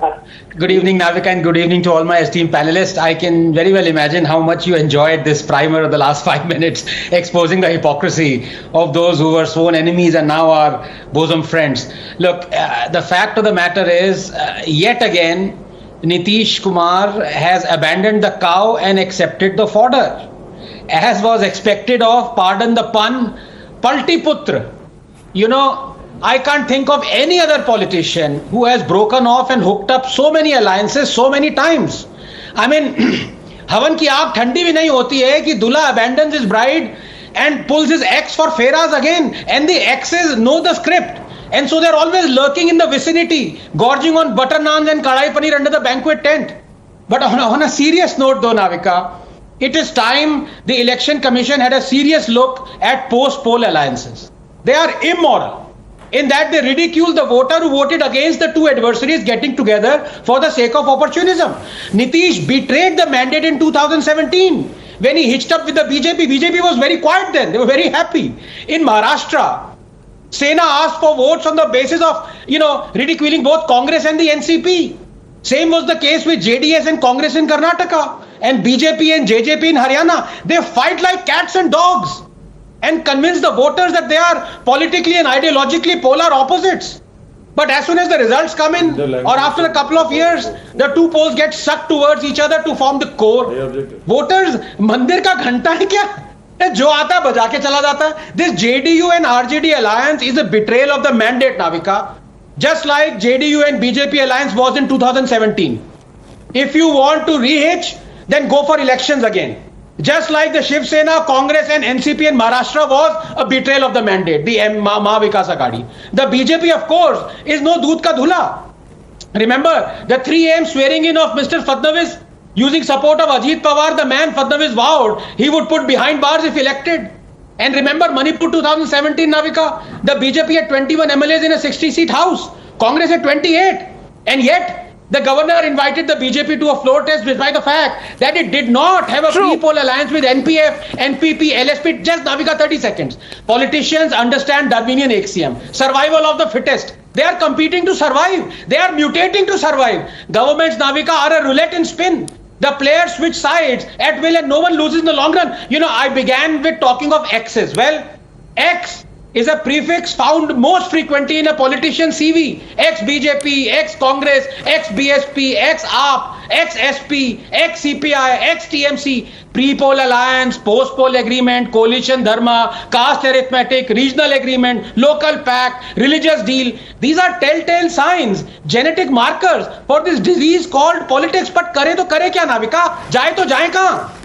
Good evening, Navika, and good evening to all my esteemed panelists. I can very well imagine how much you enjoyed this primer of the last 5 minutes, exposing the hypocrisy of those who were sworn enemies and now are bosom friends. Look, the fact of the matter is, yet again, Nitish Kumar has abandoned the cow and accepted the fodder. As was expected of, pardon the pun, Paltiputra. You know, I can't think of any other politician who has broken off and hooked up so many alliances so many times. I mean, हवन की आग ठंडी भी नहीं होती है कि दूल्हा abandons his bride and pulls his ex for Feras again, and the exes know the script, and so they're always lurking in the vicinity, gorging on butter naans and kadai paneer under the banquet tent. But on a serious note though, Navika, it is time the Election Commission had a serious look at post-poll alliances. They are immoral in that they ridicule the voter who voted against the two adversaries getting together for the sake of opportunism. Nitish betrayed the mandate in 2017 when he hitched up with the BJP. BJP was very quiet then. They were very happy. In Maharashtra, Sena asked for votes on the basis of, ridiculing both Congress and the NCP. Same was the case with JDS and Congress in Karnataka, and BJP and JJP in Haryana. They fight like cats and dogs and convince the voters that they are politically and ideologically polar opposites. But as soon as the results come in, or after a couple of years, the two poles get sucked towards each other to form the core. Voters, मंदिर का घंटा है क्या? जो आता है बजा के चला जाता है. This JDU and RJD alliance is a betrayal of the mandate, Navika. Just like JDU and BJP alliance was in 2017. If you want to rehitch, then go for elections again. Just like the Shiv Sena, Congress and NCP in Maharashtra was a betrayal of the mandate, the Maha Vikas Aghadi. The BJP, of course, is no doodh ka dhula. Remember the 3 a.m. swearing in of Mr. Fadnavis using support of Ajit Pawar, the man Fadnavis vowed he would put behind bars if elected. And remember Manipur 2017, Navika, the BJP had 21 MLAs in a 60-seat house, Congress had 28, and yet the governor invited the BJP to a floor test despite the fact that it did not have a pre-poll alliance with NPF, NPP, LSP. Just, Navika, 30 seconds. Politicians understand Darwinian axiom, survival of the fittest. They are competing to survive. They are mutating to survive. Governments, Navika, are a roulette and spin. The players switch sides at will and no one loses in the long run. I began with talking of X's. Well, X is a prefix found most frequently in a politician's CV. Ex-BJP, ex-Congress, ex-BSP, ex-AAP, ex-SP, ex-CPI, ex-TMC, pre-poll alliance, post-poll agreement, coalition dharma, caste arithmetic, regional agreement, local pact, religious deal. These are telltale signs, genetic markers for this disease called politics. But करे तो करे क्या, Navika? जाए तो जाए कहाँ?